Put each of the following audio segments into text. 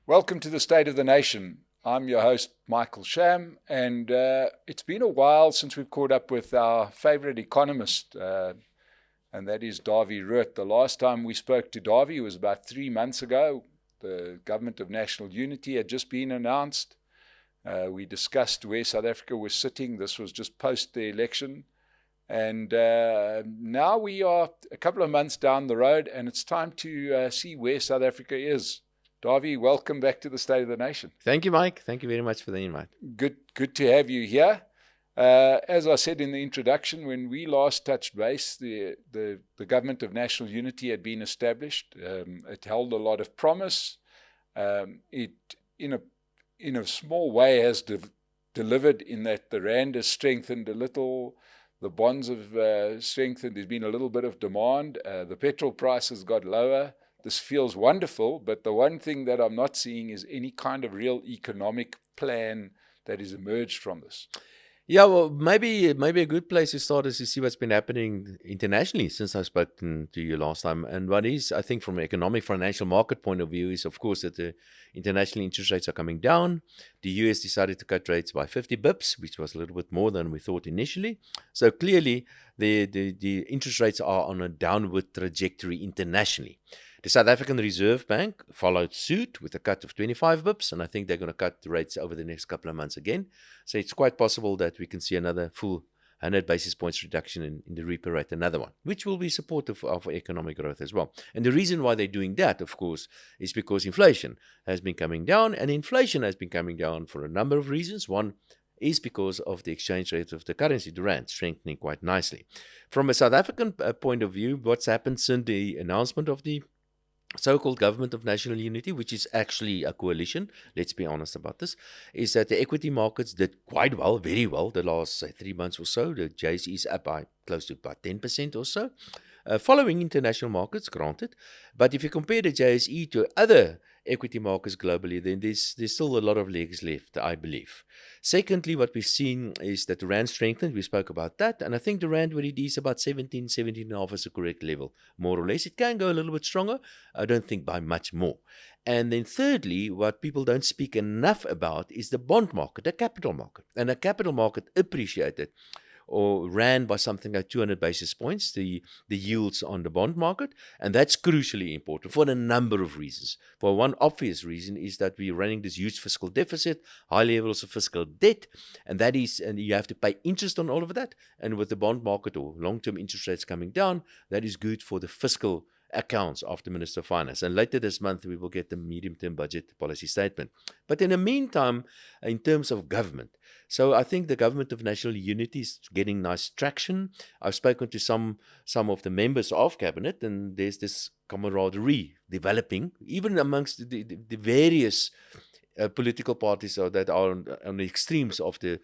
Welcome to the State of the Nation. I'm your host, Michael Sham, and it's been a while since we've caught up with our favorite economist, and that is Dawie Roodt. The last time we spoke to Dawie was about 3 months ago. The Government of National Unity had just been announced. We discussed where South Africa was sitting. This was just post the election. And now we are a couple of months down the road, and it's time to see where South Africa is. Dawie, welcome back to the State of the Nation. Thank you, Mike. Thank you very much for the invite. Good to have you here. As I said in the introduction, when we last touched base, the Government of National Unity had been established. It held a lot of promise. It, in a small way, has delivered in that the rand has strengthened a little. The bonds have strengthened. There's been a little bit of demand. The petrol prices got lower. This feels wonderful, but the one thing that I'm not seeing is any kind of real economic plan that has emerged from this. Yeah, well, maybe a good place to start is to see what's been happening internationally since I've spoken to you last time. And what is, I think, from an economic financial market point of view is, of course, that the international interest rates are coming down. The US decided to cut rates by 50 bips, which was a little bit more than we thought initially. So clearly, the interest rates are on a downward trajectory internationally. The South African Reserve Bank followed suit with a cut of 25 bips, and I think they're going to cut the rates over the next couple of months again. So it's quite possible that we can see another full 100 basis points reduction in the repo rate, another one, which will be supportive of economic growth as well. And the reason why they're doing that, of course, is because inflation has been coming down, and inflation has been coming down for a number of reasons. One is because of the exchange rate of the currency, the rand, strengthening quite nicely. From a South African point of view, what's happened since the announcement of the so-called Government of National Unity, which is actually a coalition, let's be honest about this, is that the equity markets did quite well, very well, the last 3 months or so. The JSE is up by close to about 10% or so, following international markets, granted. But if you compare the JSE to other equity markets globally, then there's still a lot of legs left, I believe. Secondly, what we've seen is that the rand strengthened. We spoke about that. And I think the rand, where it is about 17.5 is the correct level, more or less. It can go a little bit stronger. I don't think by much more. And then thirdly, what people don't speak enough about is the bond market, the capital market. And the capital market appreciated or ran by something like 200 basis points, the yields on the bond market. And that's crucially important for a number of reasons. For one obvious reason is that we're running this huge fiscal deficit, high levels of fiscal debt, and you have to pay interest on all of that. And with the bond market or long-term interest rates coming down, that is good for the fiscal accounts of the Minister of Finance. And later this month, we will get the medium-term budget policy statement. But in the meantime, in terms of government, so I think the Government of National Unity is getting nice traction. I've spoken to some of the members of Cabinet, and there's this camaraderie developing, even amongst the various political parties that are on the extremes of the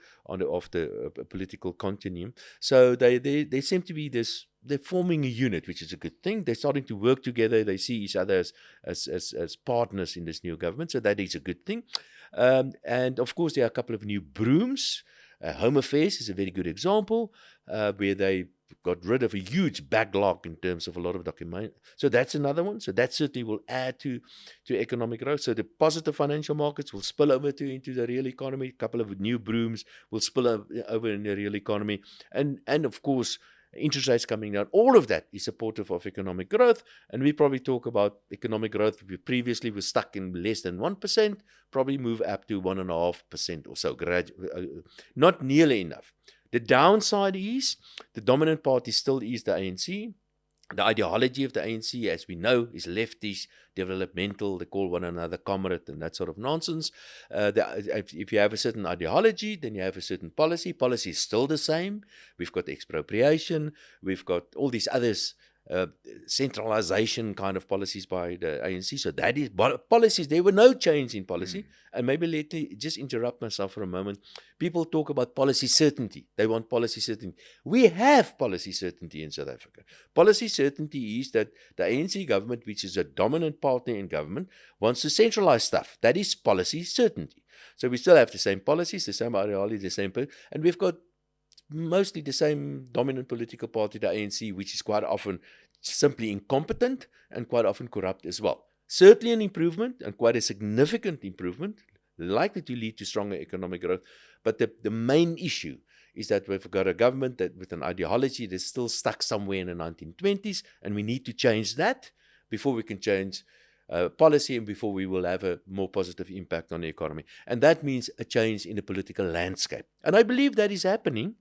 political continuum. So they seem to be this. They're forming a unit, which is a good thing. They're starting to work together. They see each other as partners in this new government. So that is a good thing. And of course, there are a couple of new brooms. Home Affairs is a very good example, where they got rid of a huge backlog in terms of a lot of documents. So that's another one. So that certainly will add to economic growth. So the positive financial markets will spill over into the real economy. A couple of new brooms will spill over in the real economy. And of course, interest rates coming down. All of that is supportive of economic growth. And we probably talk about economic growth. We previously were stuck in less than 1%, probably move up to 1.5% or so. Not nearly enough. The downside is the dominant party still is the ANC. The ideology of the ANC, as we know, is leftist, developmental. They call one another comrade and that sort of nonsense. If you have a certain ideology, then you have a certain policy. Policy is still the same. We've got expropriation. We've got all these others, centralization kind of policies by the ANC. So that is policies. There were no change in policy. And maybe let me just interrupt myself for a moment. People talk about policy certainty. They want policy certainty. We have policy certainty in South Africa. Policy certainty is that the ANC government, which is a dominant partner in government, wants to centralize stuff. That is policy certainty. So we still have the same policies, the same ideology, the same, and we've got mostly the same dominant political party, the ANC, which is quite often simply incompetent and quite often corrupt as well. Certainly an improvement, and quite a significant improvement, likely to lead to stronger economic growth. But the main issue is that we've got a government that with an ideology that's still stuck somewhere in the 1920s, and we need to change that before we can change policy and before we will have a more positive impact on the economy. And that means a change in the political landscape. And I believe that is happening.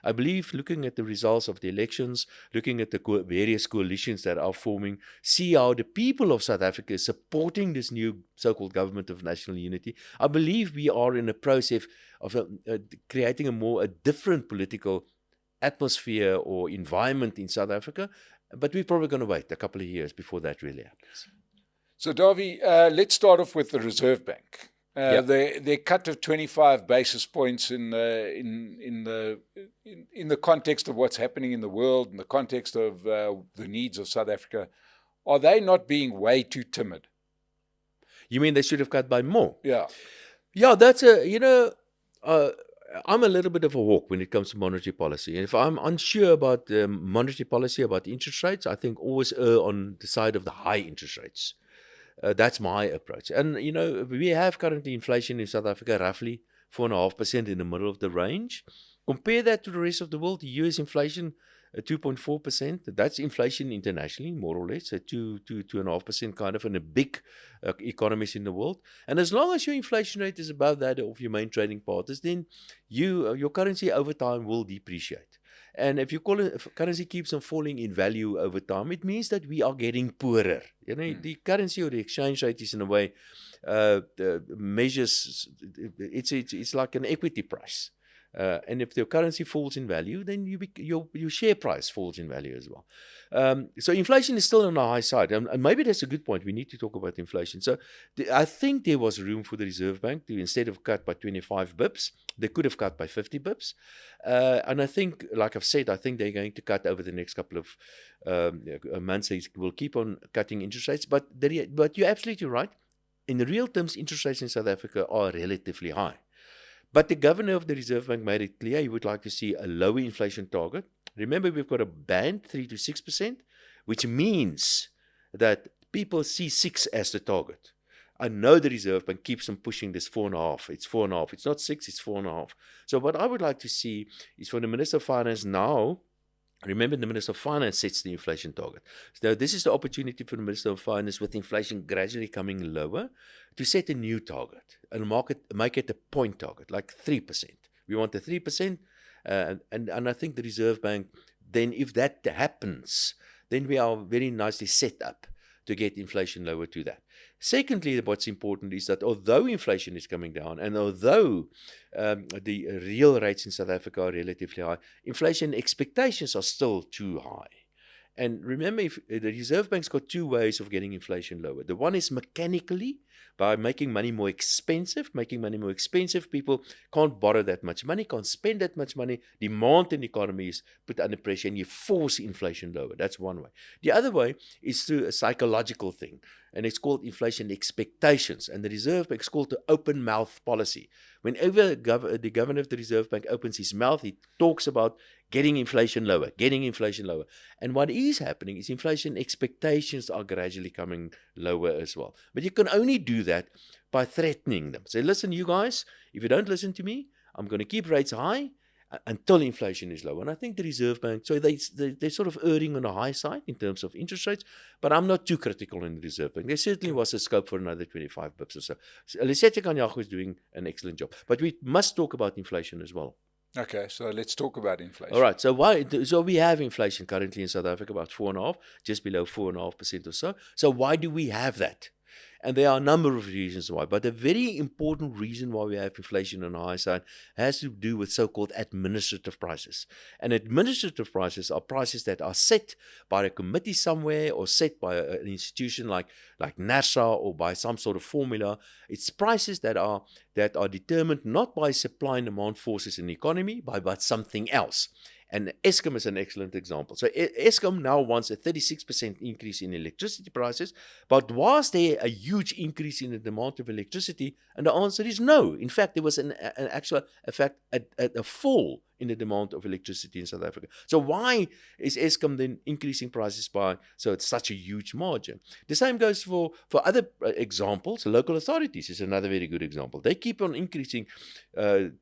I believe looking at the results of the elections, looking at the various coalitions that are forming, see how the people of South Africa is supporting this new so-called government of national unity. I believe we are in a process of creating a different political atmosphere or environment in South Africa, but we're probably going to wait a couple of years before that really happens. So, Dawie, let's start off with the Reserve Bank. Their cut of 25 basis points in the context of what's happening in the world, in the context of the needs of South Africa, are they not being way too timid? You mean they should have cut by more? Yeah. Yeah, that's I'm a little bit of a hawk when it comes to monetary policy. And if I'm unsure about monetary policy, about interest rates, I think always err on the side of the high interest rates. That's my approach. And, we have currently inflation in South Africa roughly 4.5% in the middle of the range. Compare that to the rest of the world. The US inflation, 2.4%. That's inflation internationally, more or less, 2.5% kind of in the big economies in the world. And as long as your inflation rate is above that of your main trading partners, then your currency over time will depreciate. And if currency keeps on falling in value over time, it means that we are getting poorer. The currency or the exchange rate is in a way measures. It's like an equity price. And if the currency falls in value, then your share price falls in value as well. So inflation is still on the high side. And maybe that's a good point. We need to talk about inflation. So I think there was room for the Reserve Bank to, instead of cut by 25 bips, they could have cut by 50 bips. And I think, like I've said, I think they're going to cut over the next couple of months. They will keep on cutting interest rates. But you're absolutely right. In the real terms, interest rates in South Africa are relatively high. But the governor of the Reserve Bank made it clear he would like to see a lower inflation target. Remember, we've got a band, 3 to 6%, which means that people see 6 as the target. I know the Reserve Bank keeps on pushing this 4.5. It's 4.5. It's not 6, it's 4.5. So what I would like to see is for the Minister of Finance now, remember the Minister of Finance sets the inflation target. So this is the opportunity for the Minister of Finance, with inflation gradually coming lower, to set a new target and make it a point target, like 3%. We want the 3%, and I think the Reserve Bank, then if that happens, then we are very nicely set up to get inflation lower to that. Secondly, what's important is that although inflation is coming down, and although the real rates in South Africa are relatively high, inflation expectations are still too high. And remember, if the Reserve Bank's got 2 ways of getting inflation lower. The one is mechanically, by making money more expensive. People can't borrow that much money, can't spend that much money. Demand in the economy is put under pressure, and you force inflation lower. That's one way. The other way is through a psychological thing, and it's called inflation expectations. And the Reserve Bank is called the open mouth policy. Whenever the governor of the Reserve Bank opens his mouth, he talks about getting inflation lower. And what is happening is inflation expectations are gradually coming lower as well. But you can only do that by threatening them. Say, listen, you guys, if you don't listen to me, I'm going to keep rates high until inflation is low. And I think the Reserve Bank, so they're sort of erring on the high side in terms of interest rates, but I'm not too critical in the Reserve Bank. There certainly was a scope for another 25 bips or so. Lisette Kanyago is doing an excellent job. But we must talk about inflation as well. Okay, so let's talk about inflation. All right, so we have inflation currently in South Africa, about 4.5%, just below 4.5% or so. So why do we have that? And there are a number of reasons why, but a very important reason why we have inflation on the high side has to do with so-called administrative prices. And administrative prices are prices that are set by a committee somewhere, or set by an institution like NASA, or by some sort of formula. It's prices that are determined not by supply and demand forces in the economy, but something else. And Eskom is an excellent example. So Eskom now wants a 36% increase in electricity prices, but was there a huge increase in the demand of electricity? And the answer is no. In fact, there was an actual effect, a fall in the demand of electricity in South Africa. So why is Eskom then increasing prices by so it's such a huge margin? The same goes for other examples. Local authorities is another very good example. They keep on increasing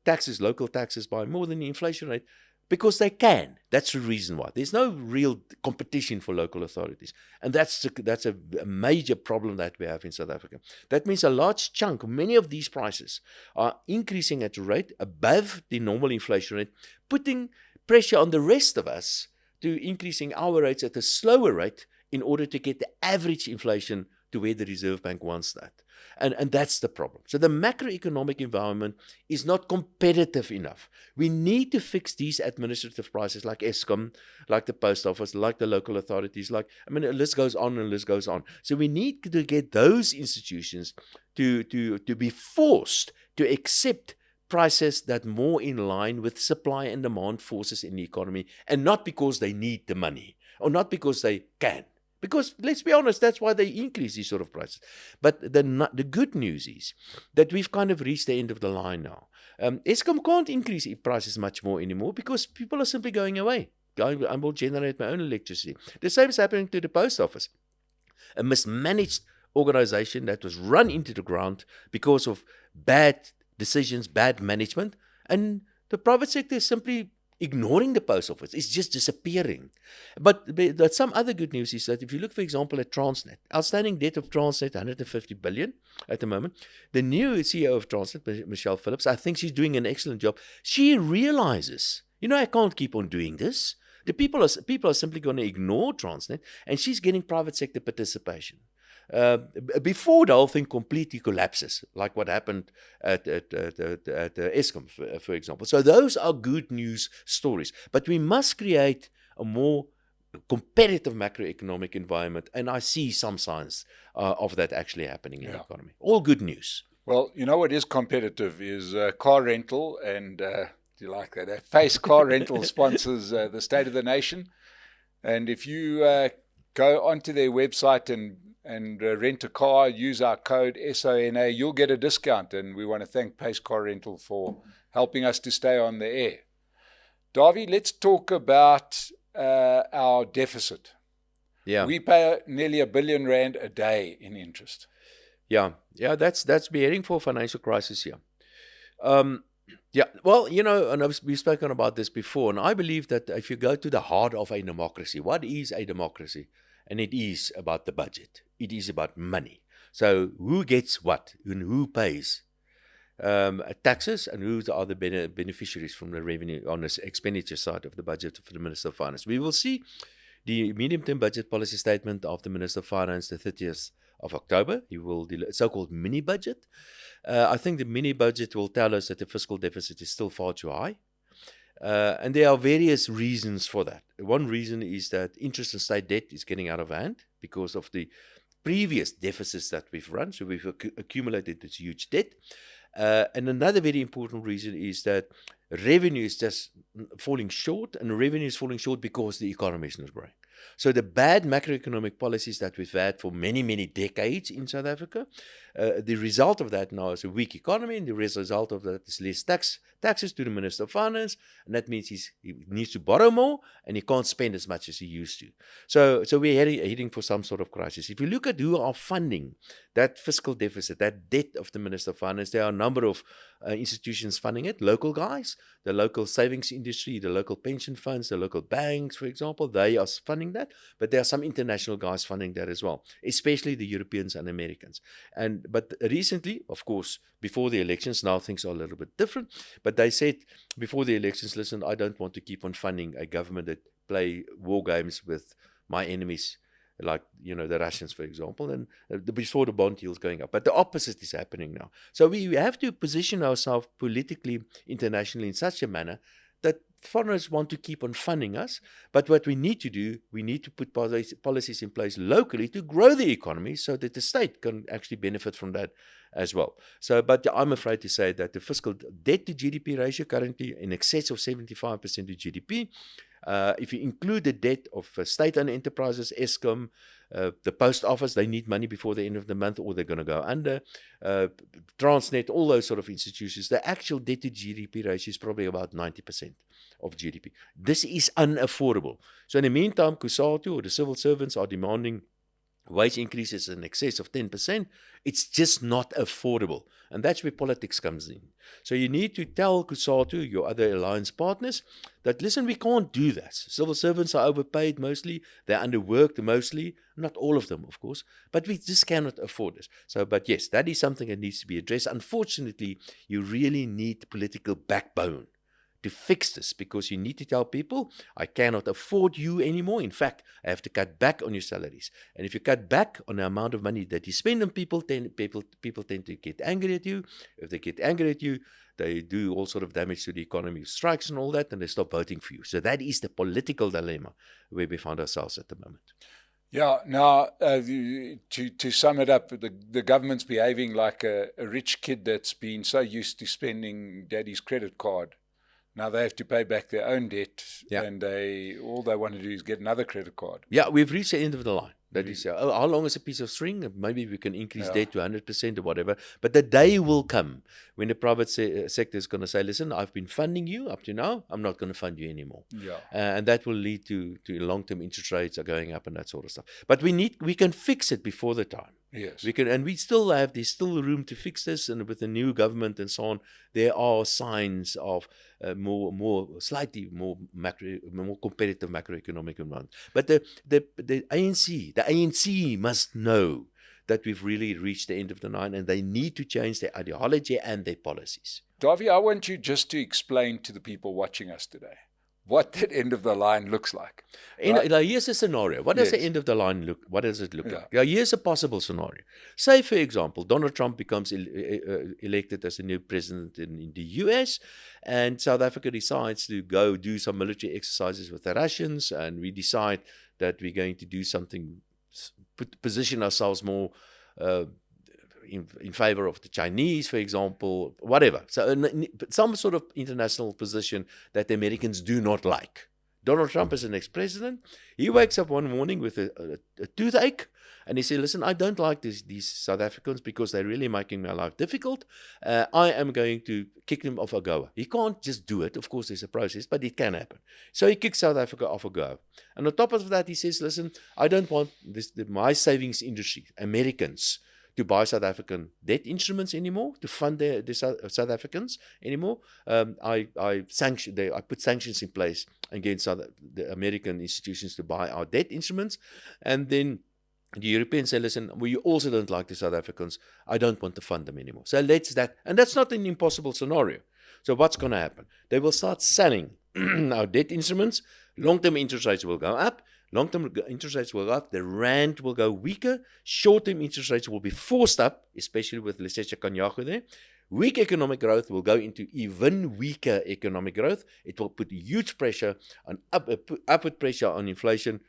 taxes, local taxes, by more than the inflation rate, because they can. That's the reason why. There's no real competition for local authorities. And that's a major problem that we have in South Africa. That means a large chunk, many of these prices are increasing at a rate above the normal inflation rate, putting pressure on the rest of us to increasing our rates at a slower rate in order to get the average inflation to where the Reserve Bank wants that. And that's the problem. So the macroeconomic environment is not competitive enough. We need to fix these administrative prices like Eskom, like the post office, like the local authorities, the list goes on and the list goes on. So we need to get those institutions to be forced to accept prices that more in line with supply and demand forces in the economy, and not because they need the money or not because they can. Because let's be honest, that's why they increase these sort of prices. But the good news is that we've kind of reached the end of the line now. Eskom can't increase prices much more anymore because people are simply going away. I will generate my own electricity. The same is happening to the post office. A mismanaged organization that was run into the ground because of bad decisions, bad management, and the private sector is simply ignoring the post office. It's just disappearing. But some other good news is that if you look, for example, at Transnet, outstanding debt of Transnet, 150 billion at the moment. The new CEO of Transnet, Michelle Phillips, I think she's doing an excellent job. She realizes, I can't keep on doing this. The people are simply going to ignore Transnet, and she's getting private sector participation. Before the whole thing completely collapses, like what happened at Eskom, for example. So those are good news stories. But we must create a more competitive macroeconomic environment, and I see some signs of that actually happening in the economy. All good news. Well, what is competitive is car rental, and do you like that? Face Car Rental sponsors the State of the Nation. And if you go onto their website and rent a car, use our code SONA, you'll get a discount. And we want to thank Pace Car Rental for helping us to stay on the air. Dawie, let's talk about our deficit. Yeah. We pay nearly R1 billion a day in interest. Yeah, that's we're heading for a financial crisis here. Well, and we've spoken about this before, and I believe that if you go to the heart of a democracy, what is a democracy? And it is about the budget. It is about money. So who gets what and who pays taxes, and who are the beneficiaries from the revenue on the expenditure side of the budget for the Minister of Finance. We will see the medium-term budget policy statement of the Minister of Finance the 30th of October. He will do a so-called mini-budget. I think the mini-budget will tell us that the fiscal deficit is still far too high. And there are various reasons for that. One reason is that interest and state debt is getting out of hand because of the previous deficits that we've run. So we've accumulated this huge debt. And another very important reason is that revenue is just falling short, and revenue is falling short because the economy is not growing. So the bad macroeconomic policies that we've had for many, many decades in South Africa, the result of that now is a weak economy, and the result of that is less taxes to the Minister of Finance, and that means he needs to borrow more, and he can't spend as much as he used to. So we're heading for some sort of crisis. If you look at who are funding that fiscal deficit, that debt of the Minister of Finance, there are a number of institutions funding it, local guys, the local savings industry, the local pension funds, the local banks, for example, they are funding that, but there are some international guys funding that as well, especially the Europeans and Americans. But recently, of course, before the elections, now things are a little bit different, but they said before the elections, listen, I don't want to keep on funding a government that play war games with my enemies, like, the Russians, for example, and before the bond yields going up. But the opposite is happening now. So we have to position ourselves politically, internationally in such a manner that foreigners want to keep on funding us, but what we need to do, we need to put policies in place locally to grow the economy so that the state can actually benefit from that as well. So, but I'm afraid to say that the fiscal debt to GDP ratio currently in excess of 75% of GDP. If you include the debt of state-owned enterprises, Eskom, the post office, they need money before the end of the month or they're going to go under. Transnet, all those sort of institutions, the actual debt to GDP ratio is probably about 90% of GDP. This is unaffordable. So in the meantime, COSATU or the civil servants are demanding wage increases in excess of 10%. It's just not affordable. And that's where politics comes in. So you need to tell COSATU, your other alliance partners, that listen, we can't do that. Civil servants are overpaid mostly. They're underworked mostly. Not all of them, of course. But we just cannot afford this. So, but yes, that is something that needs to be addressed. Unfortunately, you really need political backbone to fix this, because you need to tell people, I cannot afford you anymore. In fact, I have to cut back on your salaries. And if you cut back on the amount of money that you spend on people tend to get angry at you. If they get angry at you, they do all sort of damage to the economy, strikes and all that, and they stop voting for you. So that is the political dilemma where we find ourselves at the moment. Yeah, now, to sum it up, the government's behaving like a rich kid that's been so used to spending daddy's credit card. Now they have to pay back their own debt, and all they want to do is get another credit card. Yeah, we've reached the end of the line. That is, how long is a piece of string? Maybe we can increase debt to 100% or whatever. But the day will come when the private sector is going to say, listen, I've been funding you up to now. I'm not going to fund you anymore. Yeah. And that will lead to long-term interest rates are going up and that sort of stuff. But we can fix it before the time. Yes. There's still room to fix this. And with the new government and so on, there are signs of slightly more competitive macroeconomic environment. But the ANC must know that we've really reached the end of the line, and they need to change their ideology and their policies. Dawie, I want you just to explain to the people watching us today what that end of the line looks like. Here's a scenario. What does the end of the line look? What does it look like? Here's a possible scenario. Say, for example, Donald Trump becomes elected as the new president in the US, and South Africa decides to go do some military exercises with the Russians, and we decide that we're going to do something, position ourselves more in favor of the Chinese, for example, whatever. So some sort of international position that the Americans do not like. Donald Trump is the next president. He wakes up one morning with a toothache, and he says, listen, I don't like these South Africans because they're really making my life difficult. I am going to kick them off AGOA. He can't just do it. Of course, there's a process, but it can happen. So he kicks South Africa off AGOA. And on top of that, he says, listen, I don't want my savings industry, Americans, to buy South African debt instruments anymore, to fund the South Africans anymore. I put sanctions in place against the American institutions to buy our debt instruments. And then the Europeans say, listen, we also don't like the South Africans. I don't want to fund them anymore. So and that's not an impossible scenario. So what's going to happen? They will start selling our debt instruments. Long-term interest rates will go up. Long-term interest rates will go up. The rand will go weaker. Short-term interest rates will be forced up, especially with Lesetja Kganyago there. Weak economic growth will go into even weaker economic growth. It will put huge pressure on upward pressure on inflation,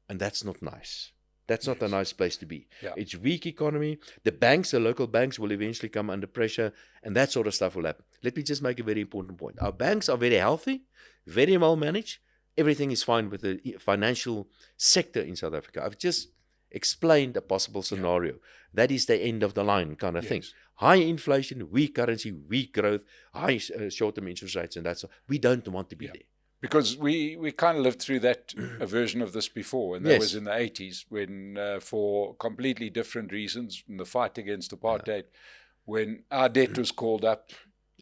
and that's not nice. That's not a nice place to be. Yeah. It's weak economy. The local banks will eventually come under pressure, and that sort of stuff will happen. Let me just make a very important point. Our banks are very healthy, very well managed. Everything is fine with the financial sector in South Africa. I've just explained a possible scenario. That is the end of the line kind of thing. High inflation, weak currency, weak growth, high short-term interest rates, and that's we don't want to be there. Because we kind of lived through that version of this before, and that was in the 80s when, for completely different reasons, in the fight against apartheid, when our debt was called up.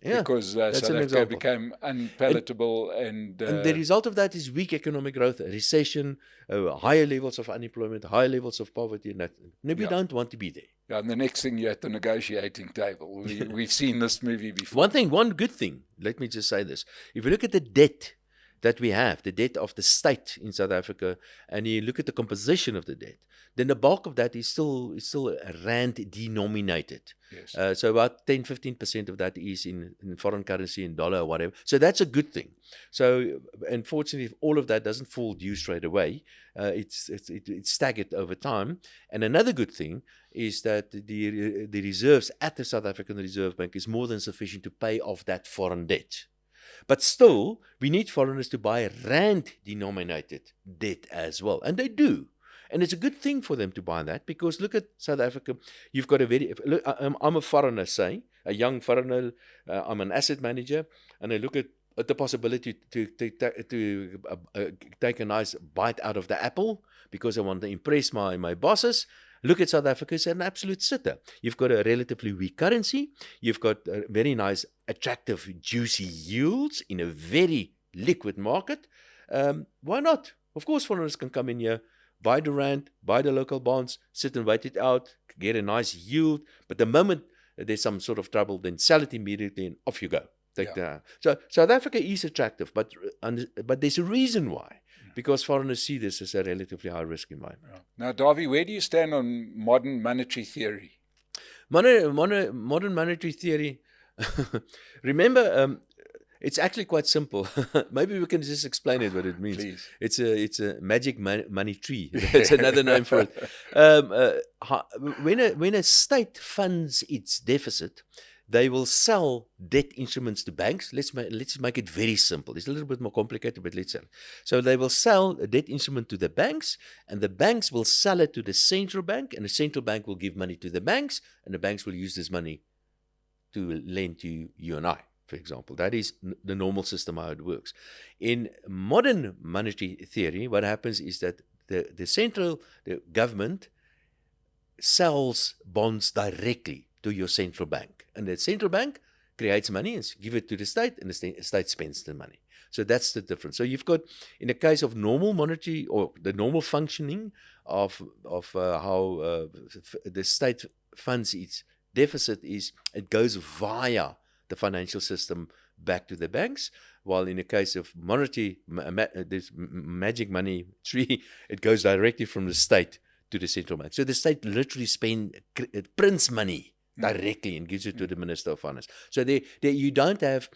Because South Africa became unpalatable. And the result of that is weak economic growth, a recession, higher levels of unemployment, higher levels of poverty. And that. No, we don't want to be there. Yeah, and the next thing, you're at the negotiating table. We've seen this movie before. One good thing, let me just say this. If you look at the debt that we have, the debt of the state in South Africa, and you look at the composition of the debt, then the bulk of that is still rand denominated. Yes. So about 10-15% of that is in foreign currency, in dollar or whatever. So that's a good thing. So unfortunately, if all of that doesn't fall due straight away, it's staggered over time. And another good thing is that the reserves at the South African Reserve Bank is more than sufficient to pay off that foreign debt. But still, we need foreigners to buy rand-denominated debt as well. And they do. And it's a good thing for them to buy that, because look at South Africa. You've got I'm a foreigner, say, a young foreigner. I'm an asset manager, and I look at the possibility to take a nice bite out of the apple because I want to impress my bosses. Look at South Africa as an absolute sitter. You've got a relatively weak currency. You've got very nice, attractive, juicy yields in a very liquid market. Why not? Of course, foreigners can come in here, buy the rand, buy the local bonds, sit and wait it out, get a nice yield. But the moment there's some sort of trouble, then sell it immediately and off you go. So South Africa is attractive, but there's a reason why. Because foreigners see this as a relatively high-risk environment. Now, Dawie, where do you stand on modern monetary theory? Modern monetary theory, remember, it's actually quite simple. Maybe we can just explain it, what it means. Please. It's a magic money tree. That's another name for it. When a state funds its deficit, they will sell debt instruments to banks. Let's make it very simple. It's a little bit more complicated, but let's sell. So they will sell a debt instrument to the banks, and the banks will sell it to the central bank, and the central bank will give money to the banks, and the banks will use this money to lend to you and I, for example. That is the normal system, how it works. In modern monetary theory, what happens is that the government sells bonds directly to your central bank. And the central bank creates money and gives it to the state, and the state spends the money. So that's the difference. So you've got, in the case of normal monetary, or the normal functioning of how the state funds its deficit, is it goes via the financial system back to the banks, while in the case of monetary, this magic money tree, it goes directly from the state to the central bank. So the state literally prints money directly and gives it to the Minister of Finance. So you don't have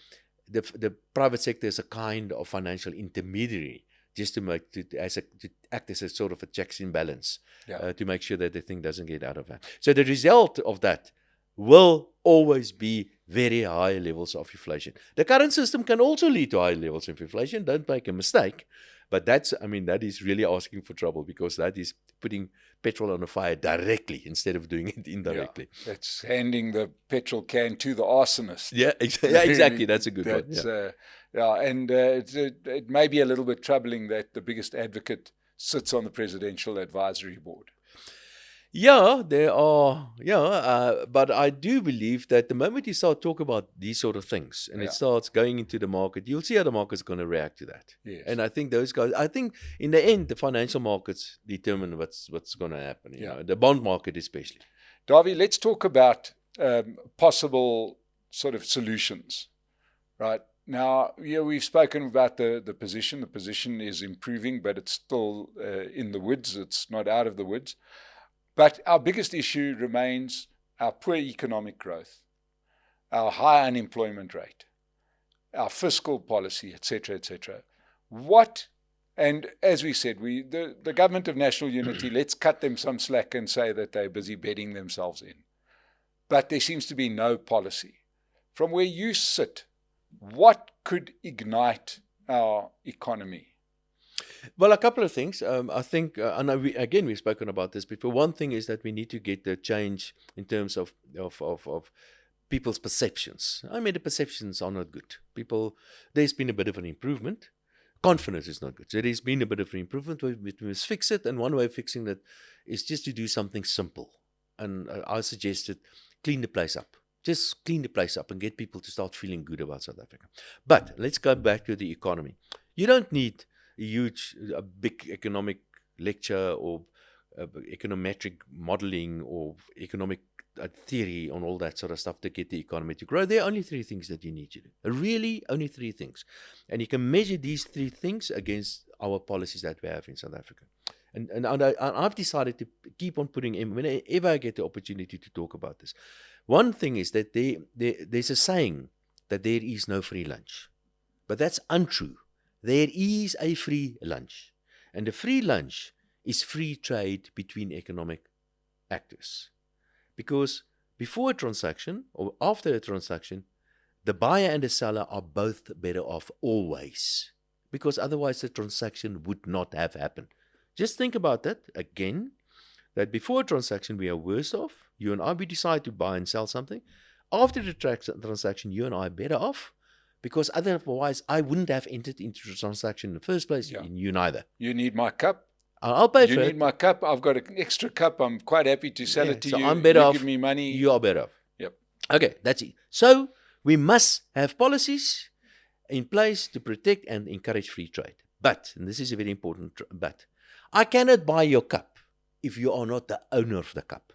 the private sector as a kind of financial intermediary, just to act as a sort of a checks and balance, to make sure that the thing doesn't get out of hand. So the result of that will always be very high levels of inflation. The current system can also lead to high levels of inflation. Don't make a mistake. But that is really asking for trouble, because that is putting petrol on a fire directly instead of doing it indirectly. Yeah, it's handing the petrol can to the arsonist. Yeah, exactly. That's a good one. It may be a little bit troubling that the biggest advocate sits on the Presidential Advisory Board. Yeah, there are. But I do believe that the moment you start talking about these sort of things, and it starts going into the market, you'll see how the market's going to react to that. Yes. And I think in the end, the financial markets determine what's going to happen. You know, the bond market especially. Dawie, let's talk about possible sort of solutions, right? Now, we've spoken about the position. The position is improving, but it's still in the woods. It's not out of the woods. But our biggest issue remains our poor economic growth, our high unemployment rate, our fiscal policy, etc., etc. And as we said, the government of national unity, let's cut them some slack and say that they're busy bedding themselves in. But there seems to be no policy. From where you sit, what could ignite our economy? Well, a couple of things. I think, we've spoken about this before. One thing is that we need to get the change in terms of people's perceptions. The perceptions are not good. There's been a bit of an improvement. Confidence is not good. So there's been a bit of an improvement. We must fix it. And one way of fixing that is just to do something simple. And I suggested clean the place up. Just clean the place up and get people to start feeling good about South Africa. But let's go back to the economy. You don't need a big economic lecture or econometric modeling or economic theory on all that sort of stuff to get the economy to grow. There are only three things that you need to do. Really, only three things. And you can measure these three things against our policies that we have in South Africa. And I've decided to keep on putting in, whenever I get the opportunity to talk about this. One thing is that there's a saying that there is no free lunch. But that's untrue. There is a free lunch. And the free lunch is free trade between economic actors. Because before a transaction or after a transaction, the buyer and the seller are both better off always. Because otherwise the transaction would not have happened. Just think about that again, that before a transaction we are worse off. You and I, we decide to buy and sell something. After the transaction, you and I are better off. Because otherwise I wouldn't have entered into the transaction in the first place. Yeah. You neither. You need my cup. I'll pay for it. You need my cup. I've got an extra cup. I'm quite happy to sell it to you. I'm better off. You give me money. You are better off. Yep. Okay, that's it. So we must have policies in place to protect and encourage free trade. But, and this is a very important but, I cannot buy your cup if you are not the owner of the cup.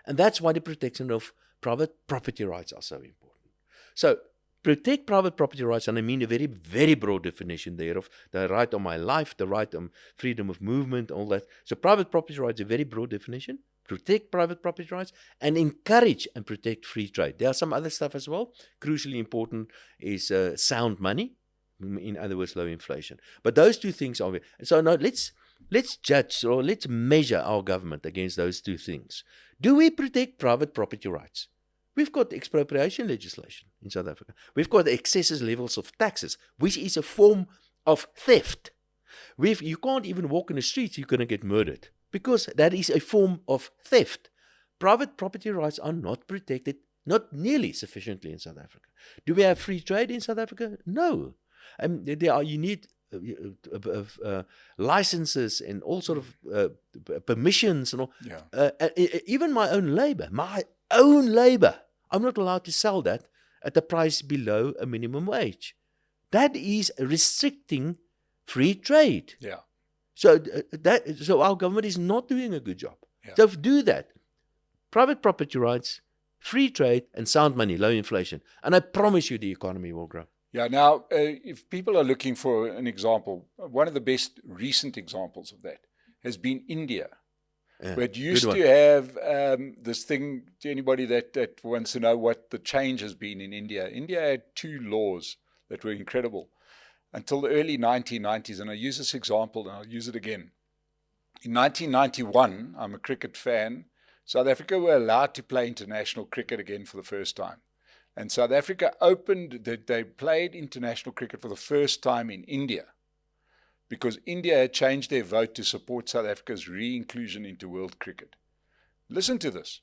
And that's why the protection of private property rights are so important. So, protect private property rights, and I mean a very, very broad definition there of the right on my life, the right on freedom of movement, all that. So private property rights is a very broad definition. Protect private property rights and encourage and protect free trade. There are some other stuff as well. Crucially important is sound money, in other words, low inflation. But those two things are... So now let's judge or let's measure our government against those two things. Do we protect private property rights? We've got expropriation legislation in South Africa. We've got excessive levels of taxes, which is a form of theft. You can't even walk in the streets, you're going to get murdered, because that is a form of theft. Private property rights are not protected, not nearly sufficiently in South Africa. Do we have free trade in South Africa? No. You need licenses and all sort of permissions and all. Yeah. Even my own labor. I'm not allowed to sell that at a price below a minimum wage. That is restricting free trade. Yeah. So our government is not doing a good job. Yeah. So do that. Private property rights, free trade, and sound money, low inflation. And I promise you the economy will grow. Yeah, now, if people are looking for an example, one of the best recent examples of that has been India. Yeah, but used to have this thing, to anybody that wants to know what the change has been in India. India had two laws that were incredible until the early 1990s. And I use this example and I'll use it again. In 1991, I'm a cricket fan, South Africa were allowed to play international cricket again for the first time. And South Africa they played international cricket for the first time in India, because India had changed their vote to support South Africa's re-inclusion into world cricket. Listen to this.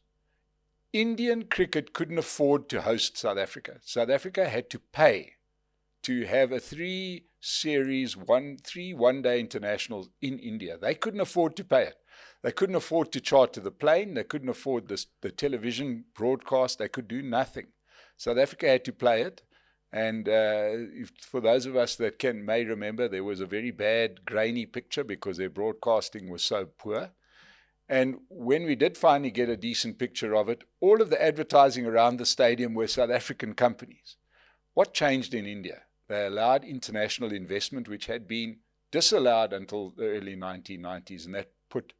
Indian cricket couldn't afford to host South Africa. South Africa had to pay to have a three one-day internationals in India. They couldn't afford to pay it. They couldn't afford to charter the plane. They couldn't afford the television broadcast. They could do nothing. South Africa had to play it. And for those of us that may remember, there was a very bad, grainy picture because their broadcasting was so poor. And when we did finally get a decent picture of it, all of the advertising around the stadium were South African companies. What changed in India? They allowed international investment, which had been disallowed until the early 1990s, and that put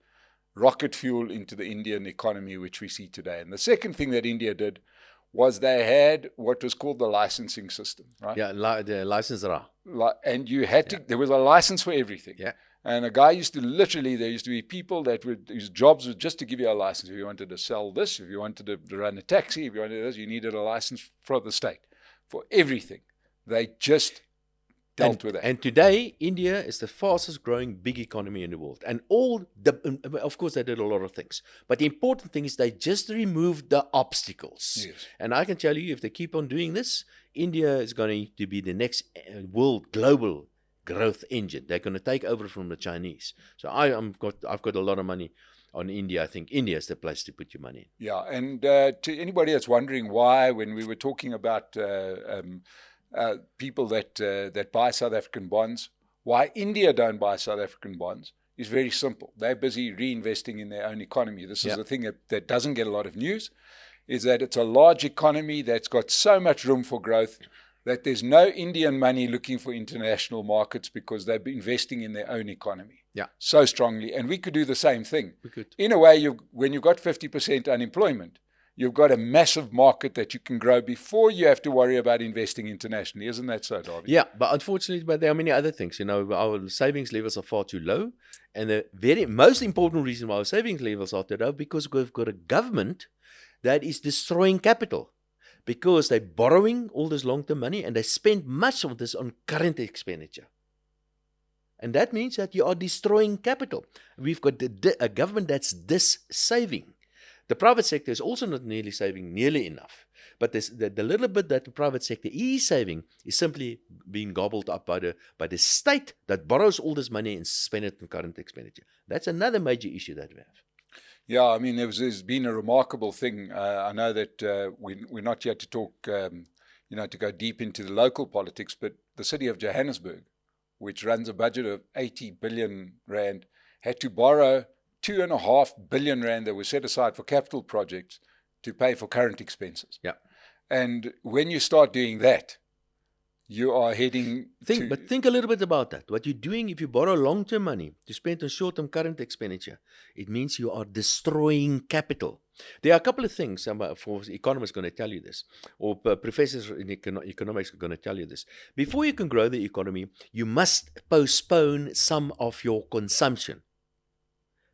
rocket fuel into the Indian economy, which we see today. And the second thing that India did was they had what was called the licensing system, right? Yeah, the licensor. And you had to, there was a license for everything. Yeah. And a guy used to there used to be people whose jobs was just to give you a license. If you wanted to sell this, if you wanted to run a taxi, if you wanted this, you needed a license from the state for everything. They just dealt with that. And today, India is the fastest growing big economy in the world. And of course, they did a lot of things. But the important thing is they just removed the obstacles. Yes. And I can tell you, if they keep on doing this, India is going to be the next world global growth engine. They're going to take over from the Chinese. So I've got a lot of money on India. I think India is the place to put your money in. Yeah, and to anybody that's wondering why, when we were talking about people that buy South African bonds, why India don't buy South African bonds, is very simple. They're busy reinvesting in their own economy. This is the thing that doesn't get a lot of news, is that it's a large economy that's got so much room for growth that there's no Indian money looking for international markets because they're investing in their own economy so strongly. And we could do the same thing. We could. In a way, when you've got 50% unemployment, you've got a massive market that you can grow before you have to worry about investing internationally. Isn't that so, Dawie? Yeah, but unfortunately, there are many other things. Our savings levels are far too low. And the very most important reason why our savings levels are too low, because we've got a government that is destroying capital. Because they're borrowing all this long-term money and they spend much of this on current expenditure. And that means that you are destroying capital. We've got a government that's saving. The private sector is also not nearly saving nearly enough. But the little bit that the private sector is saving is simply being gobbled up by the state that borrows all this money and spends it on current expenditure. That's another major issue that we have. Yeah, I mean, there's been a remarkable thing. I know that we're not here to talk, to go deep into the local politics, but the city of Johannesburg, which runs a budget of 80 billion rand, had to borrow 2.5 billion rand that was set aside for capital projects to pay for current expenses. Yeah. And when you start doing that, you are heading But think a little bit about that. What you're doing if you borrow long-term money to spend on short-term current expenditure, it means you are destroying capital. There are a couple of things, for economists going to tell you this, or professors in economics are going to tell you this. Before you can grow the economy, you must postpone some of your consumption.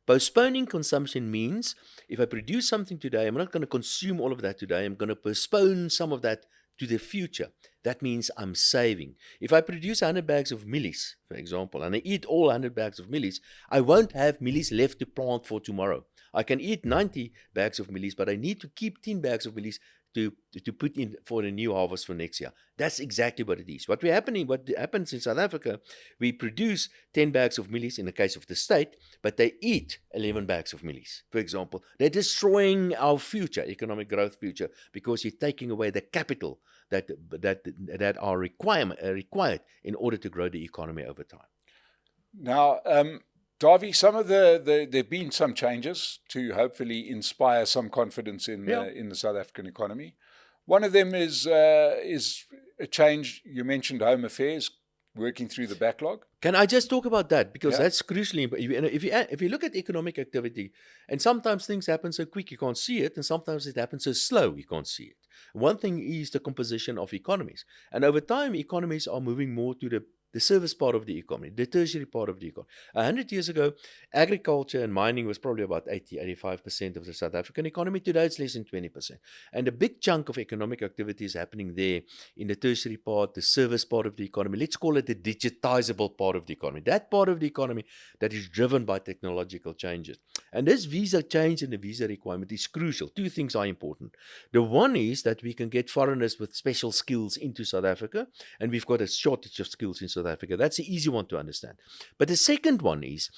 Postponing consumption means if I produce something today, I'm not going to consume all of that today. I'm going to postpone some of that to the future. That means I'm saving. If I produce 100 bags of millies, for example, and I eat all 100 bags of millies, I won't have millies left to plant for tomorrow. I can eat 90 bags of millies, but I need to keep 10 bags of millies to put in for a new harvest for next year. That's exactly what it is. What happens in South Africa, we produce 10 bags of millies in the case of the state, but they eat 11 bags of millies, for example. They're destroying our future, economic growth future, because you're taking away the capital that are required in order to grow the economy over time. Now, Dawie, there have been some changes to hopefully inspire some confidence in the South African economy. One of them is a change. You mentioned Home Affairs working through the backlog. Can I just talk about that? Because that's crucially important. If you look at economic activity, and sometimes things happen so quick you can't see it, and sometimes it happens so slow you can't see it. One thing is the composition of economies. And over time, economies are moving more to the service part of the economy, the tertiary part of the economy. 100 years ago, agriculture and mining was probably about 85% of the South African economy. Today, it's less than 20%. And a big chunk of economic activity is happening there in the tertiary part, the service part of the economy. Let's call it the digitizable part of the economy. That part of the economy that is driven by technological changes. And this visa change and the visa requirement is crucial. Two things are important. The one is that we can get foreigners with special skills into South Africa, and we've got a shortage of skills in South Africa. That's the easy one to understand. But the second one is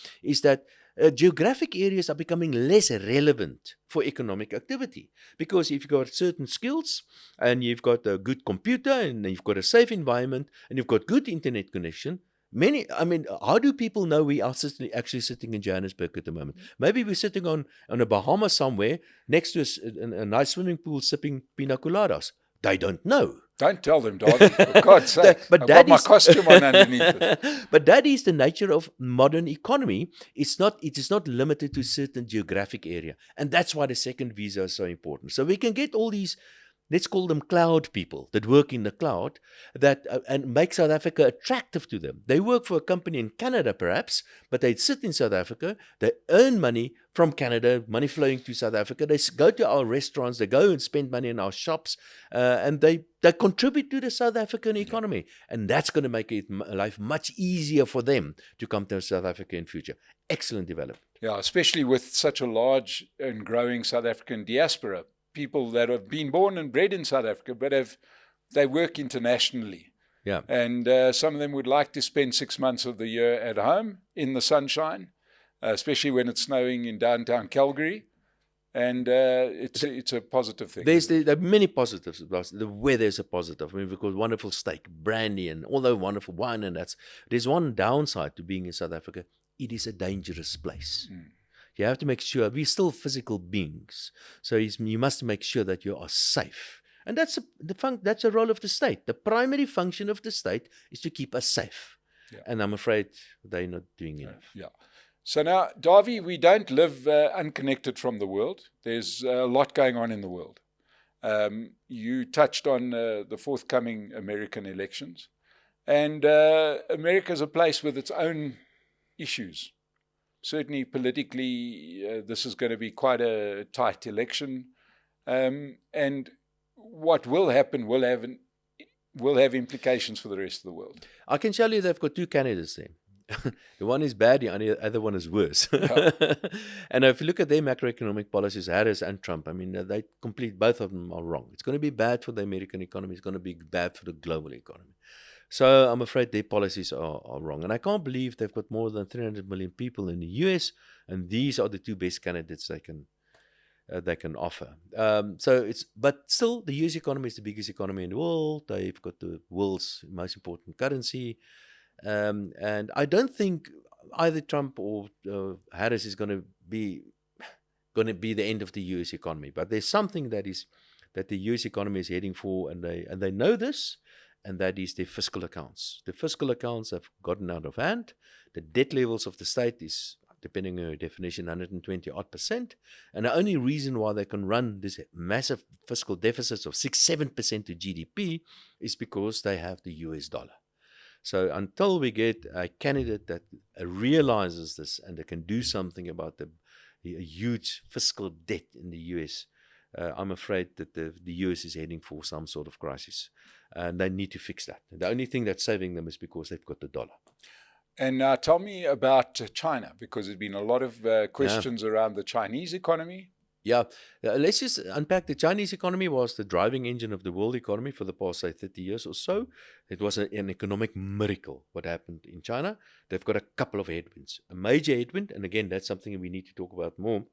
that geographic areas are becoming less relevant for economic activity. Because if you've got certain skills and you've got a good computer and you've got a safe environment and you've got good internet connection, how do people know we are actually sitting in Johannesburg at the moment? Maybe we're sitting on a Bahama somewhere next to a nice swimming pool sipping pina coladas. They don't know. Don't tell them, Dawie, for God's sake. I've got my costume on underneath it. But that is the nature of modern economy. It is not limited to a certain geographic area. And that's why the second visa is so important. So we can get all these, let's call them cloud people that work in the cloud and make South Africa attractive to them. They work for a company in Canada perhaps, but they sit in South Africa, they earn money from Canada, money flowing to South Africa. They go to our restaurants, they go and spend money in our shops, and they contribute to the South African economy. And that's going to make life much easier for them to come to South Africa in future. Excellent development. Yeah, especially with such a large and growing South African diaspora. People that have been born and bred in South Africa, but they work internationally. Yeah. And some of them would like to spend 6 months of the year at home in the sunshine, especially when it's snowing in downtown Calgary. And it's a positive thing. There are many positives. The weather is a positive. We've got wonderful steak, brandy, and all that wonderful wine. And there's one downside to being in South Africa. it is a dangerous place. Mm. You have to make sure we're still physical beings. So you must make sure that you are safe. And that's a role of the state. The primary function of the state is to keep us safe. Yeah. And I'm afraid they're not doing enough. Yeah. So now, Dawie, we don't live unconnected from the world. There's a lot going on in the world. You touched on the forthcoming American elections. And America's a place with its own issues. Certainly politically, this is going to be quite a tight election. And what will happen will have implications for the rest of the world. I can tell you they've got two candidates there. The one is bad, the other one is worse. Yeah. And if you look at their macroeconomic policies, Harris and Trump, I mean, both of them are wrong. It's going to be bad for the American economy. It's going to be bad for the global economy. So I'm afraid their policies are wrong. And I can't believe they've got more than 300 million people in the US, and these are the two best candidates they can offer. But still, the US economy is the biggest economy in the world. They've got the world's most important currency. And I don't think either Trump or Harris is going to be the end of the US economy. But there's something that the US economy is heading for, and they know this, and that is their fiscal accounts. The fiscal accounts have gotten out of hand. The debt levels of the state is, depending on your definition, 120-odd%. And the only reason why they can run this massive fiscal deficits of 6-7% to GDP is because they have the US dollar. So until we get a candidate that realizes this and they can do something about the huge fiscal debt in the US, I'm afraid that the US is heading for some sort of crisis. And they need to fix that. The only thing that's saving them is because they've got the dollar. And now tell me about China, because there's been a lot of questions around the Chinese economy. Yeah, let's just unpack. The Chinese economy was the driving engine of the world economy for the past, say, 30 years or so. It was an economic miracle what happened in China. They've got a couple of headwinds. A major headwind, and again, that's something we need to talk about more.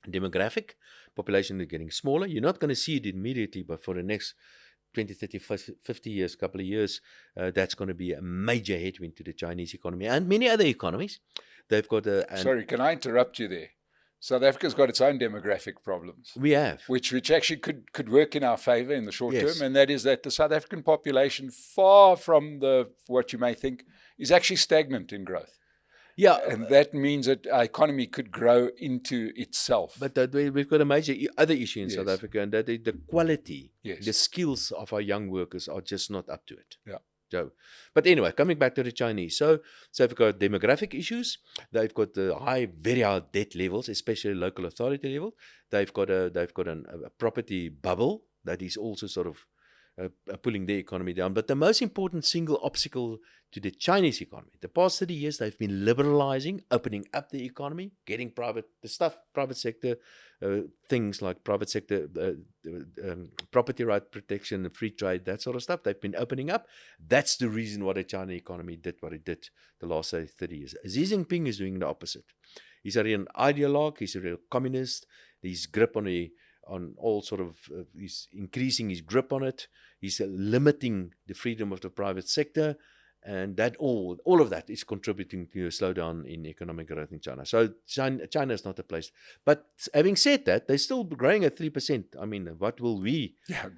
Demographic, population is getting smaller. You're not going to see it immediately, but for the next 20, 30, 50 years, couple of years, that's going to be a major headwind to the Chinese economy and many other economies. They've got Sorry, can I interrupt you there? South Africa's got its own demographic problems. We have. Which actually could work in our favor in the short Yes. term, and that is that the South African population, far from what you may think, is actually stagnant in growth. Yeah. And that means that our economy could grow into itself. But we've got a major other issue in Yes. South Africa, and that the quality, Yes. the skills of our young workers are just not up to it. Yeah. So, but anyway, coming back to the Chinese. So they've got demographic issues. They've got the very high debt levels, especially local authority level. They've got a property bubble that is also sort of pulling the economy down. But the most important single obstacle to the Chinese economy, the past 30 years, they've been liberalizing, opening up the economy, getting private sector things like private sector property right protection, free trade, that sort of stuff. They've been opening up. That's the reason why the China economy did what it did the last 30 years. Xi Jinping is doing the opposite. He's a real ideologue. He's a real communist. His grip on all sort of, he's increasing his grip on it. He's limiting the freedom of the private sector. And that all of that is contributing to a slowdown in economic growth in China. So China is not a place. But having said that, they're still growing at 3%. I mean, what will we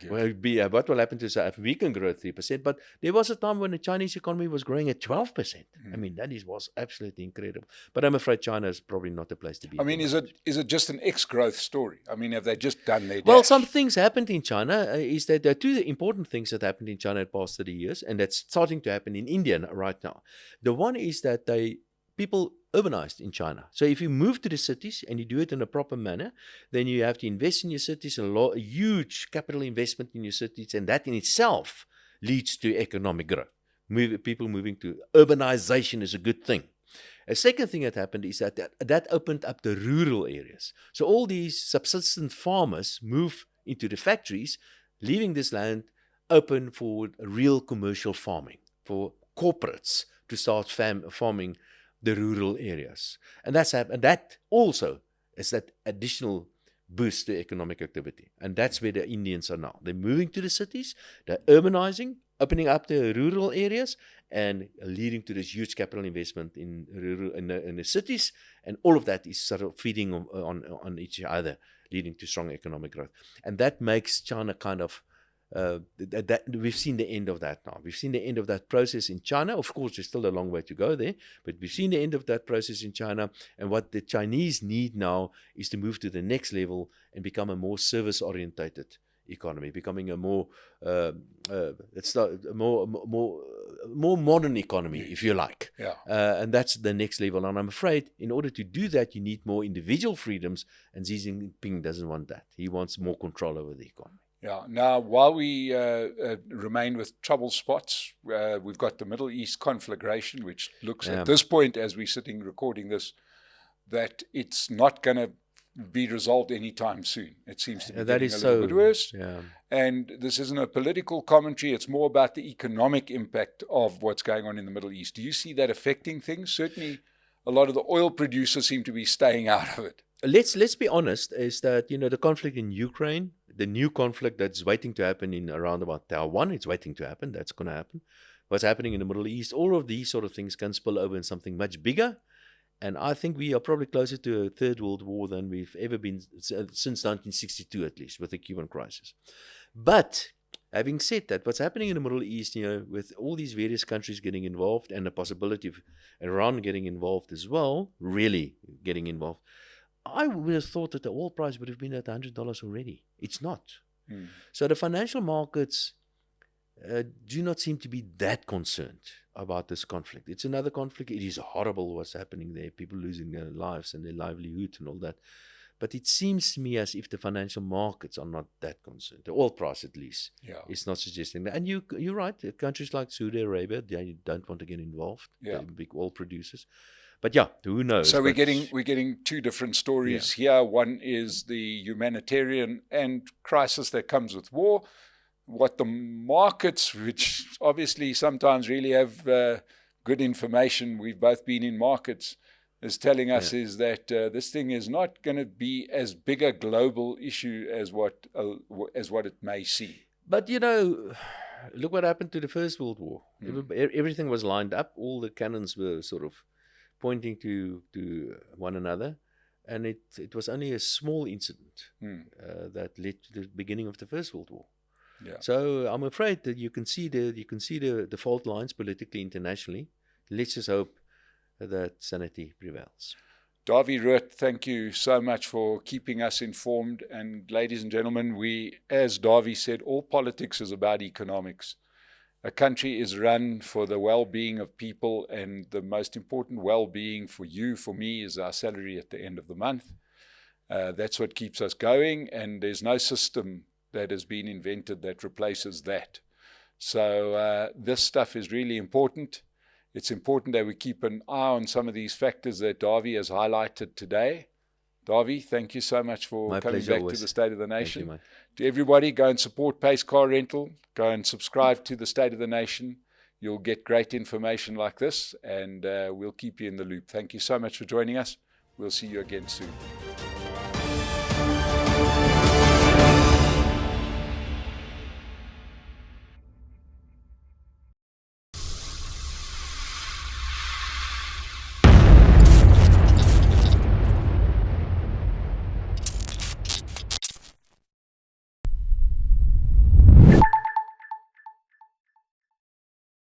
what will happen to us if we can grow at 3%? But there was a time when the Chinese economy was growing at 12%. I mean, was absolutely incredible. But I'm afraid China is probably not the place to be. I mean, is it just an ex-growth story? I mean, have they just done their Well, dash? some things happened in China. Is that there are two important things that happened in China in the past 30 years, and that's starting to happen in India right now. The one is that people urbanized in China. So if you move to the cities and you do it in a proper manner, then you have to invest in your cities, a huge capital investment in your cities, and that in itself leads to economic growth. People moving to urbanization is a good thing. A second thing that happened is that opened up the rural areas. So all these subsistence farmers move into the factories, leaving this land open for real commercial farming, for corporates to start farming the rural areas. And that's happened. That also is that additional boost the economic activity. And that's where the Indians are now. They're moving to the cities, they're urbanizing, opening up the rural areas, and leading to this huge capital investment in the cities. And all of that is sort of feeding on each other, leading to strong economic growth. And that makes China kind of, that we've seen the end of that now. We've seen the end of that process in China. Of course, there's still a long way to go there, but we've seen the end of that process in China. And what the Chinese need now is to move to the next level and become a more service-orientated economy, becoming a more more modern economy, if you like. Yeah. And that's the next level. And I'm afraid in order to do that, you need more individual freedoms. And Xi Jinping doesn't want that. He wants more control over the economy. Yeah. Now, while we remain with trouble spots, we've got the Middle East conflagration, which looks at this point, as we're sitting recording this, that it's not going to be resolved anytime soon. It seems to be getting a little bit worse. Yeah. And this isn't a political commentary. It's more about the economic impact of what's going on in the Middle East. Do you see that affecting things? Certainly, a lot of the oil producers seem to be staying out of it. Let's be honest, is that, the conflict in Ukraine, the new conflict that's waiting to happen in around about Dawie, it's waiting to happen. That's going to happen. What's happening in the Middle East, all of these sort of things can spill over in something much bigger. And I think we are probably closer to a third world war than we've ever been since 1962, at least, with the Cuban crisis. But having said that, what's happening in the Middle East, with all these various countries getting involved and the possibility of Iran getting involved as well, really getting involved, I would have thought that the oil price would have been at $100 already. It's not. So the financial markets do not seem to be that concerned about this conflict. It's another conflict. It is horrible what's happening there, people losing their lives and their livelihood and all that. But it seems to me as if the financial markets are not that concerned. The oil price, at least, is not suggesting that. And you're right. Countries like Saudi Arabia, they don't want to get involved. They're big oil producers. But who knows? So we're getting two different stories here. One is the humanitarian and crisis that comes with war. What the markets, which obviously sometimes really have good information, we've both been in markets, is telling us is that this thing is not going to be as big a global issue as what it may seem. But look what happened to the First World War. Everything was lined up. All the cannons were sort of pointing to one another, and it was only a small incident that led to the beginning of the First World War. Yeah. So I'm afraid that you can see the fault lines politically, internationally. Let's just hope that sanity prevails. Dawie, Roodt, thank you so much for keeping us informed. And ladies and gentlemen, as Dawie said, all politics is about economics. A country is run for the well-being of people, and the most important well-being for you, for me, is our salary at the end of the month. That's what keeps us going, and there's no system that has been invented that replaces that. So this stuff is really important. It's important that we keep an eye on some of these factors that Dawie has highlighted today. Dawie, thank you so much for coming back to the State of the Nation. Thank you, to everybody, go and support Pace Car Rental. Go and subscribe to the State of the Nation. You'll get great information like this, and we'll keep you in the loop. Thank you so much for joining us. We'll see you again soon.